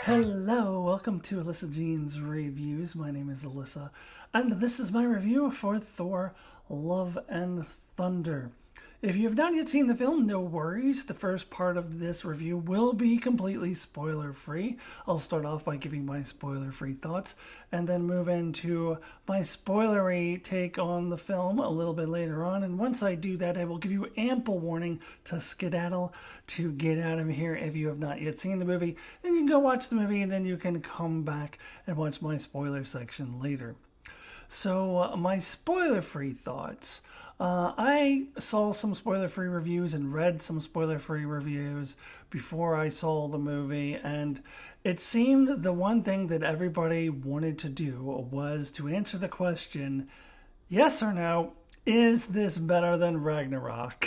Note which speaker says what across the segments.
Speaker 1: Hello, welcome to Alyssa Jean's Reviews. My name is Alyssa, and this is my review for Thor: Love and Thunder. If you have not yet seen the film, no worries. The first part of this review will be completely spoiler-free. I'll start off by giving my spoiler-free thoughts, and then move into my spoilery take on the film a little bit later on. And once I do that, I will give you ample warning to skedaddle, to get out of here if you have not yet seen the movie. Then you can go watch the movie, and then you can come back and watch my spoiler section later. So, my spoiler-free thoughts. I saw some spoiler-free reviews and read some spoiler-free reviews before I saw the movie, and it seemed the one thing that everybody wanted to do was to answer the question, yes or no, is this better than Ragnarok?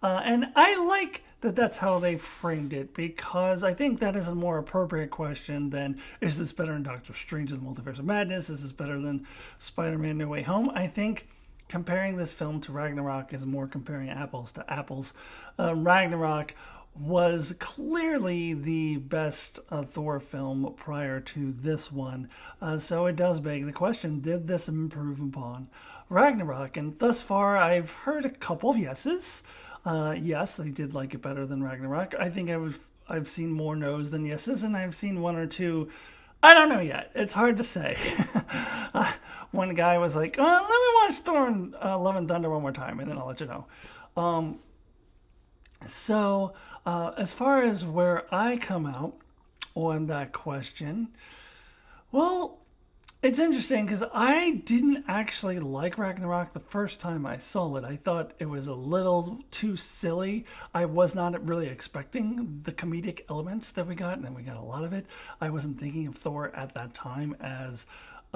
Speaker 1: And I like that that's how they framed it, because I think that is a more appropriate question than, is this better than Doctor Strange and the Multiverse of Madness? Is this better than Spider-Man No Way Home? I think comparing this film to Ragnarok is more comparing apples to apples. Ragnarok was clearly the best Thor film prior to this one. So it does beg the question, did this improve upon Ragnarok? And thus far, I've heard a couple of yeses. Yes, they did like it better than Ragnarok. I think I've seen more no's than yeses, and I've seen one or two. I don't know yet. It's hard to say. One guy was like, let me watch Thor and Love and Thunder one more time, and then I'll let you know. So, as far as where I come out on that question, well, it's interesting because I didn't actually like Ragnarok the first time I saw it. I thought it was a little too silly. I was not really expecting the comedic elements that we got, and we got a lot of it. I wasn't thinking of Thor at that time as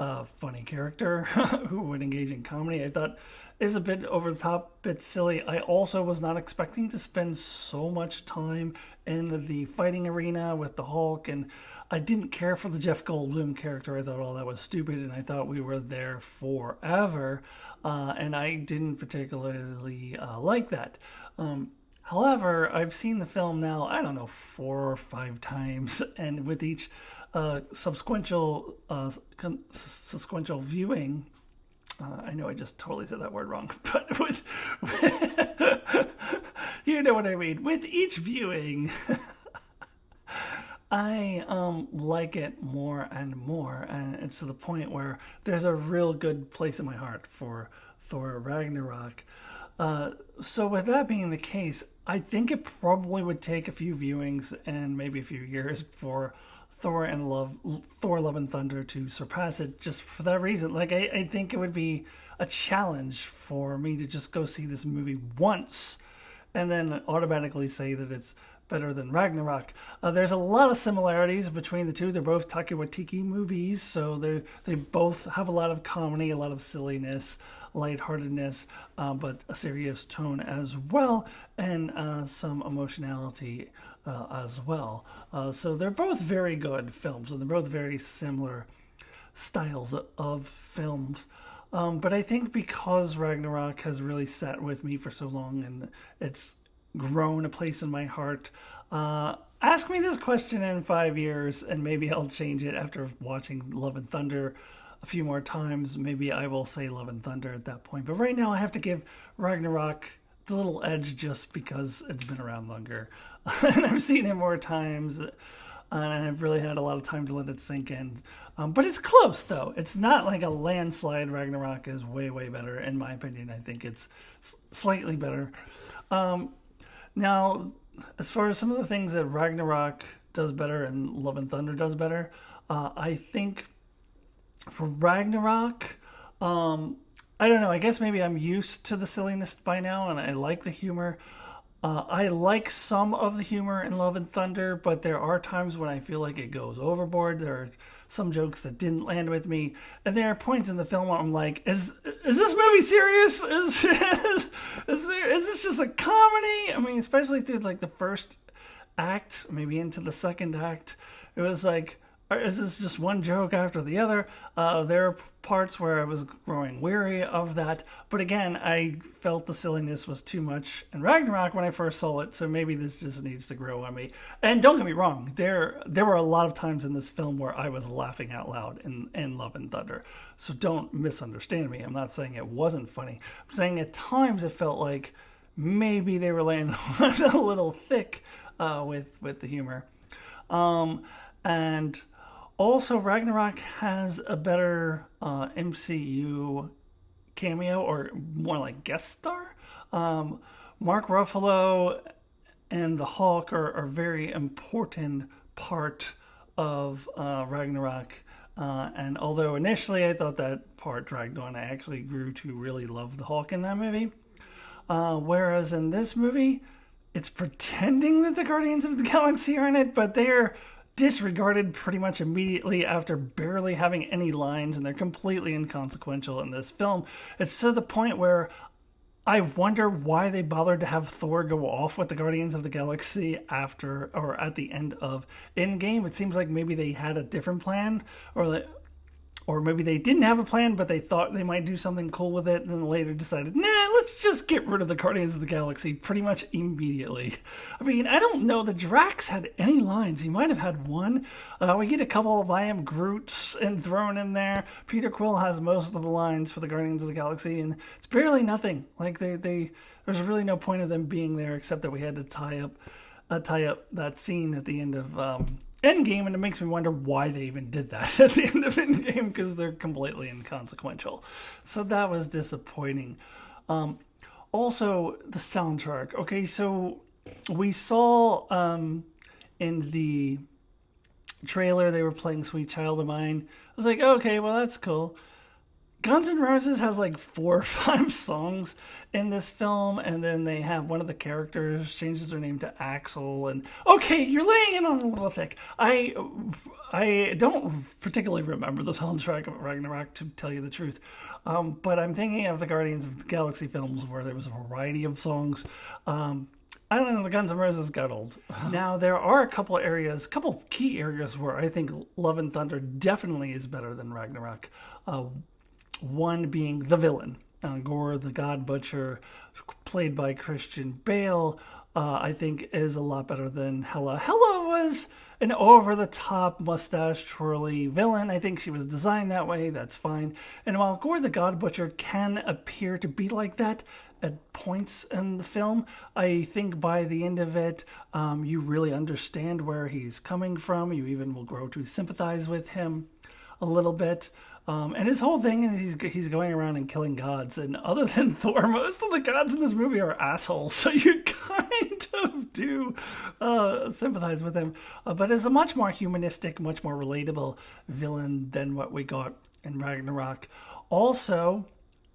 Speaker 1: a funny character who would engage in comedy. I thought it's a bit over the top, bit silly. I also was not expecting to spend so much time in the fighting arena with the Hulk, and I didn't care for the Jeff Goldblum character. I thought all that was stupid, and I thought we were there forever, and I didn't particularly like that. However, I've seen the film now, I don't know, 4 or 5 times, and with each subsequential viewing, I know I just totally said that word wrong, but with you know what I mean. With each viewing, I like it more and more, and it's to the point where there's a real good place in my heart for Thor Ragnarok. So with that being the case, I think it probably would take a few viewings and maybe a few years for Thor: Love and Thunder to surpass it, just for that reason. Like, I think it would be a challenge for me to just go see this movie once and then automatically say that it's better than Ragnarok. There's a lot of similarities between the two. They're both Taika Waititi movies, so they both have a lot of comedy, a lot of silliness, lightheartedness, but a serious tone as well, and some emotionality as well. So they're both very good films, and they're both very similar styles of films. But I think because Ragnarok has really sat with me for so long, and it's grown a place in my heart, ask me this question in 5 years, and maybe I'll change it after watching Love and Thunder a few more times. Maybe I will say Love and Thunder at that point. But right now I have to give Ragnarok the little edge just because it's been around longer. And I've seen it more times, and I've really had a lot of time to let it sink in. But it's close, though. It's not like a landslide. Ragnarok is way, way better, in my opinion. I think it's slightly better. Now, as far as some of the things that Ragnarok does better and Love and Thunder does better, I think for Ragnarok, I don't know, I guess maybe I'm used to the silliness by now, and I like the humor. I like some of the humor in Love and Thunder, but there are times when I feel like it goes overboard. There are some jokes that didn't land with me, and there are points in the film where I'm like, is this movie serious? Is this just a comedy? I mean, especially through like the first act, maybe into the second act, it was like, is this just one joke after the other? There are parts where I was growing weary of that, but again, I felt the silliness was too much in Ragnarok when I first saw it, so maybe this just needs to grow on me. And don't get me wrong, there were a lot of times in this film where I was laughing out loud in Love and Thunder, so don't misunderstand me. I'm not saying it wasn't funny. I'm saying at times it felt like maybe they were laying on a little thick with the humor. And also, Ragnarok has a better MCU cameo, or more like guest star. Mark Ruffalo and the Hulk are a very important part of Ragnarok. And although initially I thought that part dragged on, I actually grew to really love the Hulk in that movie. Whereas in this movie, it's pretending that the Guardians of the Galaxy are in it, but they're disregarded pretty much immediately after barely having any lines, and they're completely inconsequential in this film. It's to the point where I wonder why they bothered to have Thor go off with the Guardians of the Galaxy after or at the end of Endgame. It seems like maybe they had a different plan, or maybe they didn't have a plan, but they thought they might do something cool with it, and then later decided, nah, let's just get rid of the Guardians of the Galaxy pretty much immediately. I mean, I don't know that Drax had any lines. He might have had one. We get a couple of I Am Groots and thrown in there. Peter Quill has most of the lines for the Guardians of the Galaxy, and it's barely nothing. Like, there's really no point of them being there, except that we had to tie up that scene at the end of Endgame, and it makes me wonder why they even did that at the end of Endgame, because they're completely inconsequential. So that was disappointing. Also, the soundtrack. Okay, so we saw in the trailer they were playing Sweet Child of Mine. I was like, okay, well, that's cool. Guns N' Roses has like 4 or 5 songs in this film, and then they have one of the characters changes their name to Axel, and okay, you're laying it on a little thick. I don't particularly remember the soundtrack of Ragnarok, to tell you the truth, but I'm thinking of the Guardians of the Galaxy films where there was a variety of songs. I don't know, the Guns N' Roses got old. Now, there are a couple of key areas where I think Love and Thunder definitely is better than Ragnarok. One being the villain, Gore the God Butcher, played by Christian Bale, I think is a lot better than Hela. Hela was an over-the-top, mustache-twirly villain. I think she was designed that way, that's fine. And while Gore the God Butcher can appear to be like that at points in the film, I think by the end of it, you really understand where he's coming from. You even will grow to sympathize with him a little bit. And his whole thing is he's going around and killing gods. And other than Thor, most of the gods in this movie are assholes. So you kind of do sympathize with him. But it's a much more humanistic, much more relatable villain than what we got in Ragnarok. Also,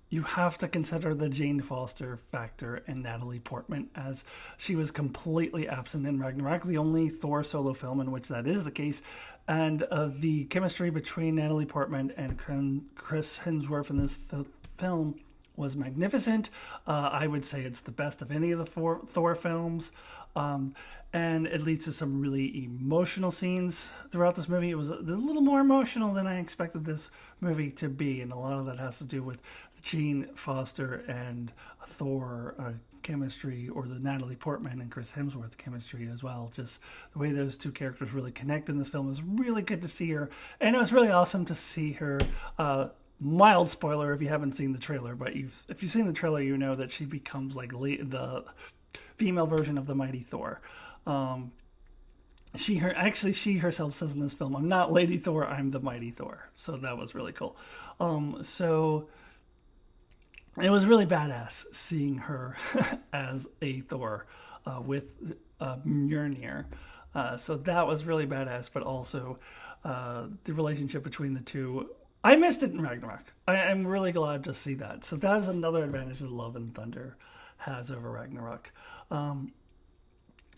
Speaker 1: you have to consider the Jane Foster factor and Natalie Portman, as she was completely absent in Ragnarok, the only Thor solo film in which that is the case. And the chemistry between Natalie Portman and Chris Hemsworth in this film was magnificent. I would say it's the best of any of the Thor films. And it leads to some really emotional scenes throughout this movie. It was a little more emotional than I expected this movie to be, and a lot of that has to do with Jane Foster and Thor chemistry, or the Natalie Portman and Chris Hemsworth chemistry as well. Just the way those two characters really connect in this film. It was really good to see her, and it was really awesome to see her. Mild spoiler if you haven't seen the trailer, but if you've seen the trailer, you know that she becomes like the female version of the Mighty Thor. She herself says in this film, "I'm not Lady Thor, I'm the Mighty Thor." So that was really cool. So it was really badass seeing her as a Thor with Mjolnir. So that was really badass, but also the relationship between the two. I missed it in Ragnarok. I'm really glad to see that. So that is another advantage that Love and Thunder has over Ragnarok.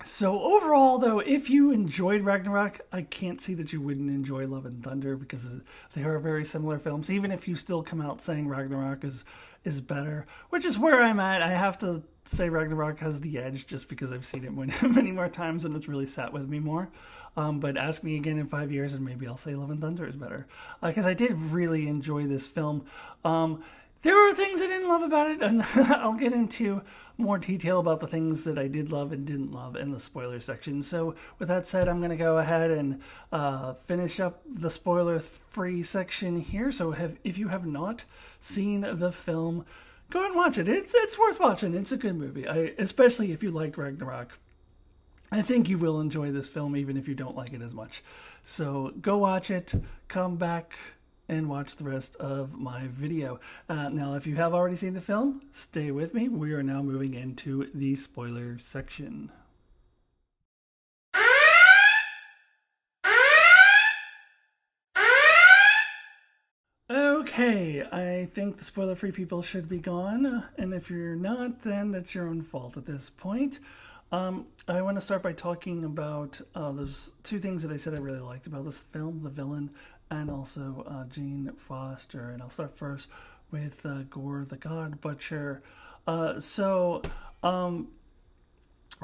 Speaker 1: So overall, though, if you enjoyed Ragnarok, I can't see that you wouldn't enjoy Love and Thunder, because they are very similar films. Even if you still come out saying Ragnarok is better, which is where I'm at. I have to say Ragnarok has the edge just because I've seen it many more times and it's really sat with me more. But ask me again in 5 years and maybe I'll say Love and Thunder is better. Because I did really enjoy this film. There were things I didn't love about it, and I'll get into more detail about the things that I did love and didn't love in the spoiler section. So with that said, I'm going to go ahead and finish up the spoiler-free section here. So if you have not seen the film, go ahead and watch it. It's worth watching. It's a good movie, especially if you liked Ragnarok. I think you will enjoy this film even if you don't like it as much. So go watch it, come back, and watch the rest of my video. Now, if you have already seen the film, stay with me. We are now moving into the spoiler section. Okay, I think the spoiler-free people should be gone, and if you're not, then that's your own fault at this point. I want to start by talking about there's two things that I said I really liked about this film: the villain and also Jane Foster. And I'll start first with Gore the God Butcher. I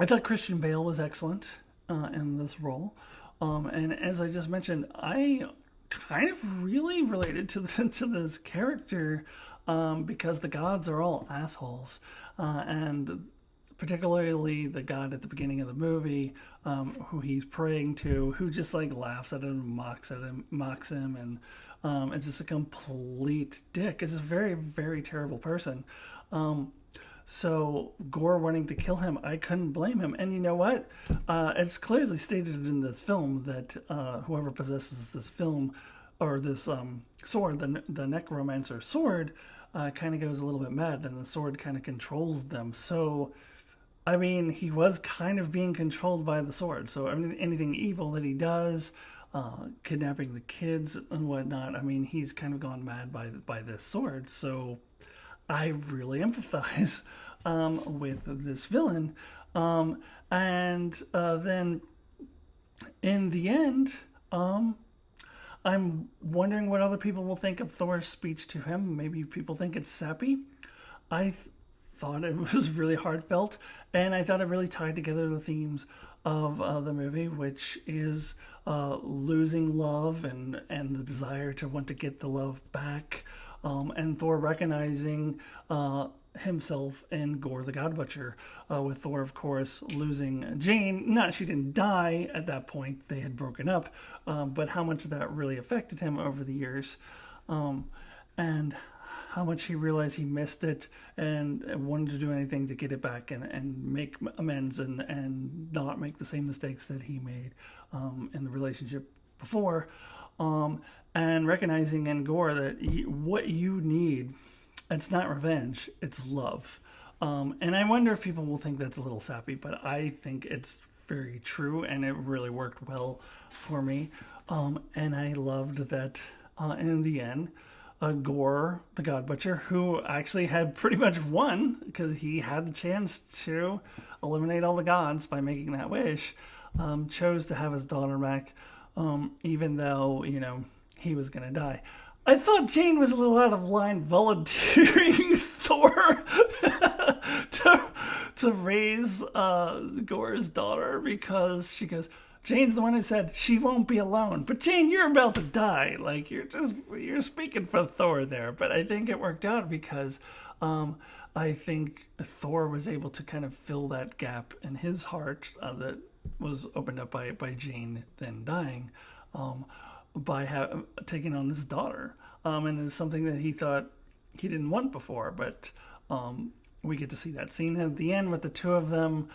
Speaker 1: thought Christian Bale was excellent in this role. And as I just mentioned, I kind of really related to this character because the gods are all assholes. And particularly the god at the beginning of the movie, who he's praying to, who just like laughs at him, mocks him, and it's just a complete dick. It's a very, very terrible person. So Gore wanting to kill him, I couldn't blame him. And you know what? It's clearly stated in this film that whoever possesses this film or this sword, the necromancer sword, kind of goes a little bit mad, and the sword kind of controls them. So I mean, he was kind of being controlled by the sword. So, I mean, anything evil that he does, kidnapping the kids and whatnot, I mean, he's kind of gone mad by this sword. So, I really empathize with this villain. Then, in the end, I'm wondering what other people will think of Thor's speech to him. Maybe people think it's sappy. I thought it was really heartfelt, and I thought it really tied together the themes of the movie, which is losing love and the desire to want to get the love back, and Thor recognizing himself in Gore the God Butcher, with Thor, of course, losing Jane. She didn't die at that point, they had broken up, but how much that really affected him over the years, and how much he realized he missed it and wanted to do anything to get it back and make amends and not make the same mistakes that he made in the relationship before. And recognizing in Gore that what you need, it's not revenge, it's love. And I wonder if people will think that's a little sappy, but I think it's very true and it really worked well for me. And I loved that in the end, Gore, the God Butcher, who actually had pretty much won because he had the chance to eliminate all the gods by making that wish, chose to have his daughter back, even though, he was going to die. I thought Jane was a little out of line volunteering Thor to raise Gore's daughter because she goes, Jane's the one who said she won't be alone. But Jane, you're about to die. Like, you're speaking for Thor there. But I think it worked out because I think Thor was able to kind of fill that gap in his heart that was opened up by Jane then dying, by taking on this daughter. And it's something that he thought he didn't want before. But we get to see that scene at the end with the two of them,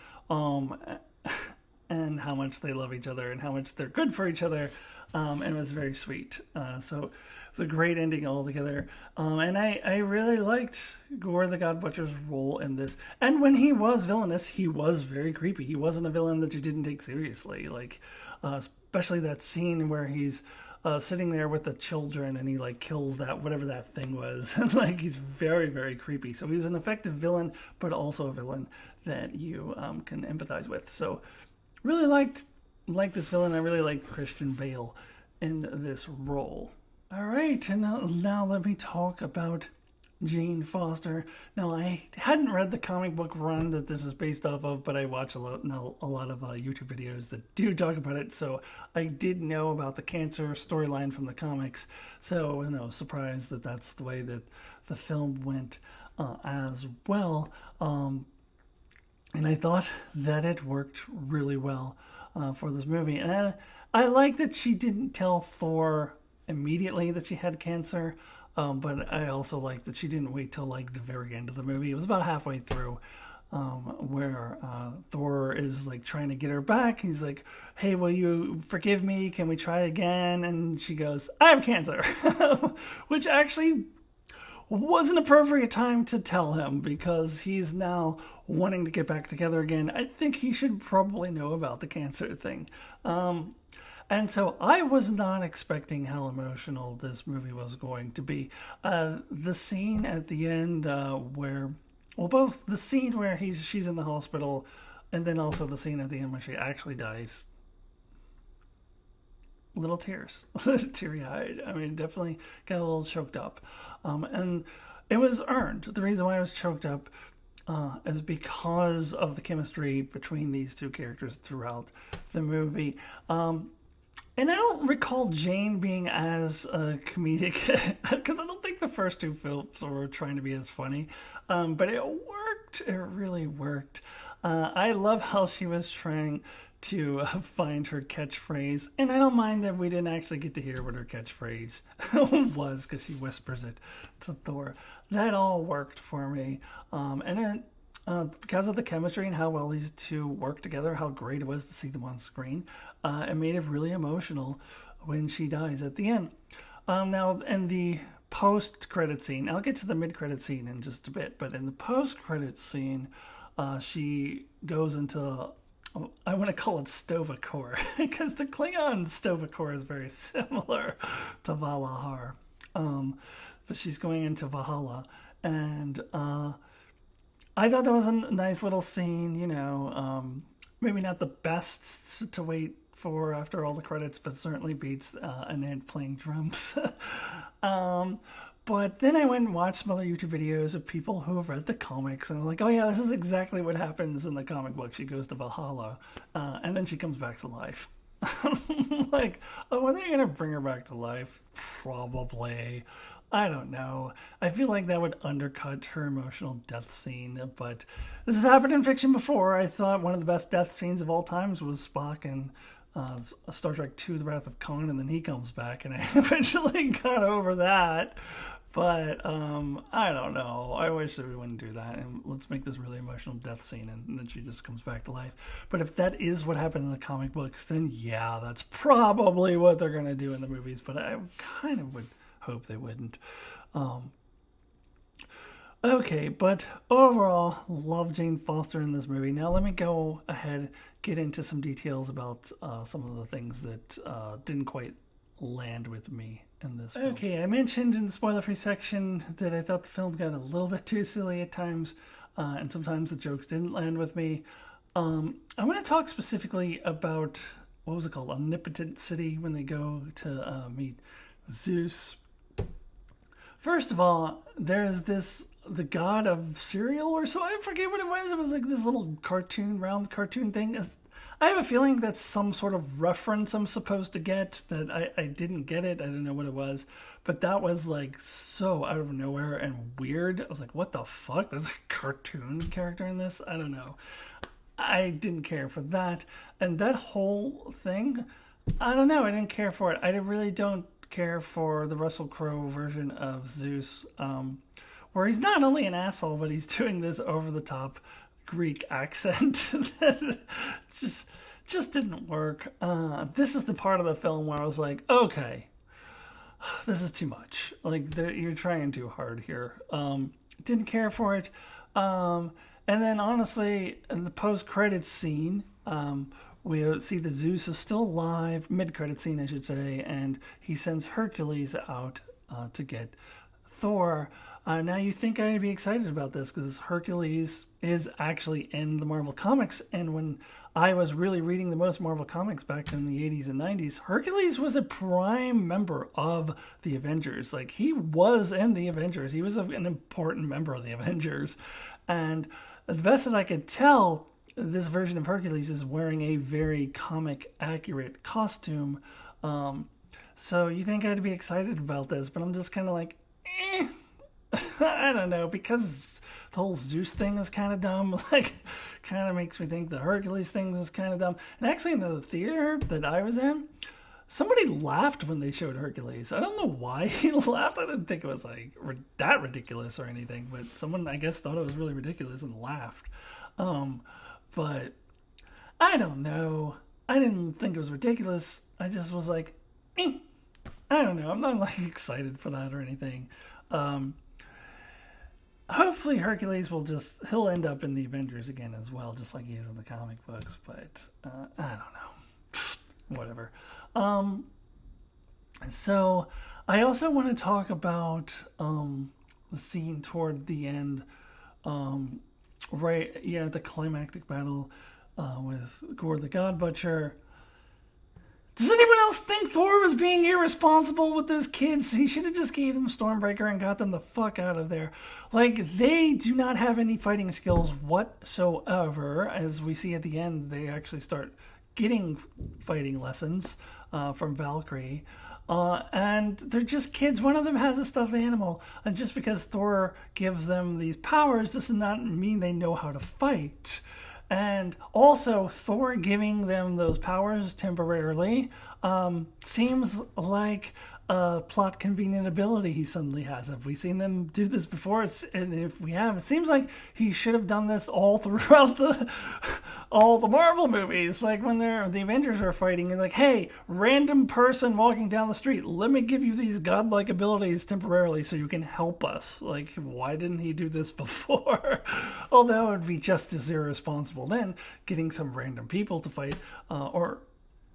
Speaker 1: and how much they love each other and how much they're good for each other. And it was very sweet. So it's a great ending altogether. And I really liked Gore the God Butcher's role in this. And when he was villainous, he was very creepy. He wasn't a villain that you didn't take seriously. Like, especially that scene where he's sitting there with the children and he like kills that, whatever that thing was. And like, he's very, very creepy. So he's an effective villain, but also a villain that you can empathize with. So really liked this villain. I really liked Christian Bale in this role. All right, and now let me talk about Jane Foster. Now, I hadn't read the comic book run that this is based off of, but I watch a lot of YouTube videos that do talk about it, so I did know about the cancer storyline from the comics, so I was no surprise that that's the way that the film went as well. And I thought that it worked really well for this movie. And I like that she didn't tell Thor immediately that she had cancer. But I also like that she didn't wait till like the very end of the movie. It was about halfway through where Thor is like trying to get her back. He's like, "Hey, will you forgive me? Can we try again?" And she goes, "I have cancer," which actually was an appropriate time to tell him because he's now wanting to get back together again. I think he should probably know about the cancer thing. And so I was not expecting how emotional this movie was going to be. The scene at the end where, well, both the scene where she's in the hospital and then also the scene at the end where she actually dies. Little tears, teary-eyed. I mean, definitely got a little choked up. And it was earned. The reason why I was choked up is because of the chemistry between these two characters throughout the movie. And I don't recall Jane being as comedic, because I don't think the first two films were trying to be as funny. But it worked. It really worked. I love how she was trying to find her catchphrase. And I don't mind that we didn't actually get to hear what her catchphrase was, because she whispers it to Thor. That all worked for me. And then because of the chemistry and how well these two work together, how great it was to see them on screen, it made it really emotional when she dies at the end. Now, in the post-credit scene, I'll get to the mid-credit scene in just a bit, but in the post-credit scene, she goes into, I want to call it Tovakor, because the Klingon Tovakor is very similar to Valahar. But she's going into Valhalla, and I thought that was a nice little scene, you know, maybe not the best to wait for after all the credits, but certainly beats an ant playing drums. But then I went and watched some other YouTube videos of people who have read the comics, and I'm like, oh yeah, this is exactly what happens in the comic book. She goes to Valhalla, and then she comes back to life. Like, oh, are they going to bring her back to life? Probably. I don't know. I feel like that would undercut her emotional death scene, but this has happened in fiction before. I thought one of the best death scenes of all times was Spock in Star Trek II, The Wrath of Khan, and then he comes back, and I eventually got over that. But I don't know. I wish that we wouldn't do that, and let's make this really emotional death scene, and then she just comes back to life. But if that is what happened in the comic books, then yeah, that's probably what they're going to do in the movies, but I kind of would hope they wouldn't. Okay, but overall, love Jane Foster in this movie. Now let me go ahead, get into some details about some of the things that didn't quite land with me in this film. Okay, I mentioned in the spoiler-free section that I thought the film got a little bit too silly at times, and sometimes the jokes didn't land with me. I want to talk specifically about, what was it called, Omnipotent City, when they go to meet Zeus. First of all, there's the god of cereal or so. I forget what it was. It was like this little cartoon, round cartoon thing. I have a feeling that's some sort of reference I'm supposed to get that I didn't get it. I didn't know what it was. But that was like so out of nowhere and weird. I was like, what the fuck? There's a cartoon character in this? I don't know. I didn't care for that. And that whole thing, I don't know. I didn't care for it. I really don't care for the Russell Crowe version of Zeus, where he's not only an asshole, but he's doing this over-the-top Greek accent that just didn't work. This is the part of the film where I was like, okay, this is too much. Like, you're trying too hard here. Didn't care for it. And then, honestly, in the post-credits scene, we see that Zeus is still alive, mid-credit scene, I should say, and he sends Hercules out to get Thor. Now you think I'd be excited about this because Hercules is actually in the Marvel Comics, and when I was really reading the most Marvel Comics back in the 80s and 90s, Hercules was a prime member of the Avengers. Like, he was in the Avengers. He was an important member of the Avengers. And as best as I could tell, this version of Hercules is wearing a very comic accurate costume. So you think I'd be excited about this, but I'm just kind of like, I don't know, because the whole Zeus thing is kind of dumb. Like, kind of makes me think the Hercules thing is kind of dumb. And actually, in the theater that I was in, somebody laughed when they showed Hercules. I don't know why he laughed. I didn't think it was like that ridiculous or anything, but someone, I guess, thought it was really ridiculous and laughed. But I don't know. I didn't think it was ridiculous. I just was like, I don't know. I'm not like excited for that or anything. Hopefully Hercules he'll end up in the Avengers again as well, just like he is in the comic books, but I don't know. Whatever. So I also want to talk about the scene toward the end, the climactic battle with Gore the God Butcher. Does anyone else think Thor was being irresponsible with those kids? He should have just gave them Stormbreaker and got them the fuck out of there. Like, they do not have any fighting skills whatsoever. As we see at the end, they actually start getting fighting lessons from Valkyrie. And they're just kids. One of them has a stuffed animal. And just because Thor gives them these powers does not mean they know how to fight. And also, Thor giving them those powers temporarily seems like a plot convenient ability he suddenly has. Have we seen them do this before? And if we have, it seems like he should have done this all throughout all the Marvel movies. Like when the Avengers are fighting, and like, hey, random person walking down the street, let me give you these godlike abilities temporarily so you can help us. Like, why didn't he do this before? Although it would be just as irresponsible then, getting some random people to fight, or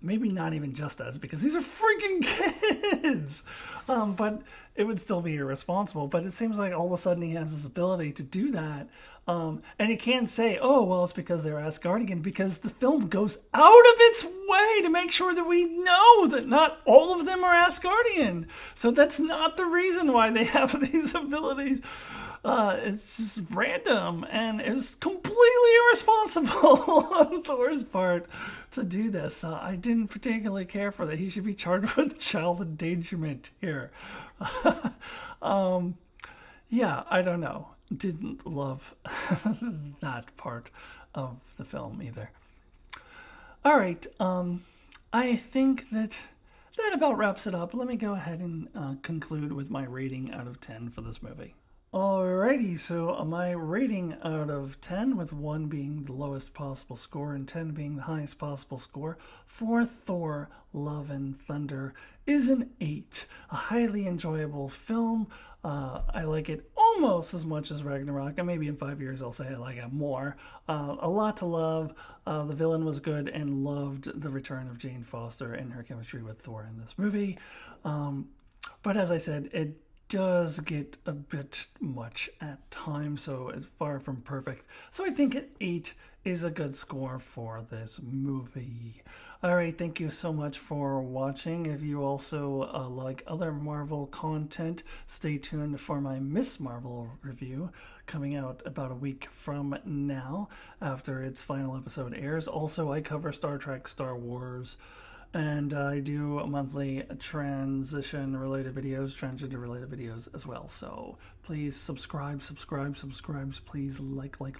Speaker 1: maybe not even just as, because these are freaking kids. But it would still be irresponsible. But it seems like all of a sudden he has this ability to do that. And you can't say, oh, well, it's because they're Asgardian, because the film goes out of its way to make sure that we know that not all of them are Asgardian. So that's not the reason why they have these abilities. It's just random, and it's completely irresponsible on Thor's part to do this. I didn't particularly care for that. He should be charged with child endangerment here. Yeah, I don't know. Didn't love that part of the film either. All right, I think that about wraps it up. Let me go ahead and conclude with my rating out of 10 for this movie. Alrighty, so my rating out of 10, with 1 being the lowest possible score and 10 being the highest possible score, for Thor Love and Thunder is an 8. A highly enjoyable film. I like it almost as much as Ragnarok, and maybe in 5 years I'll say I like it more. A lot to love. The villain was good, and loved the return of Jane Foster and her chemistry with Thor in this movie. But as I said, it does get a bit much at times, so it's far from perfect. So I think an 8 is a good score for this movie. Alright, thank you so much for watching. If you also like other Marvel content, stay tuned for my Miss Marvel review coming out about a week from now after its final episode airs. Also, I cover Star Trek, Star Wars, and I do monthly transition-related videos, transgender-related videos as well. So please subscribe. Please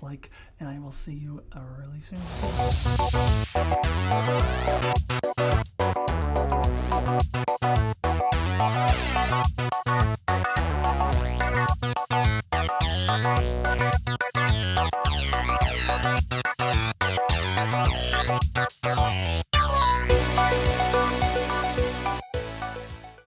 Speaker 1: like, and I will see you really soon.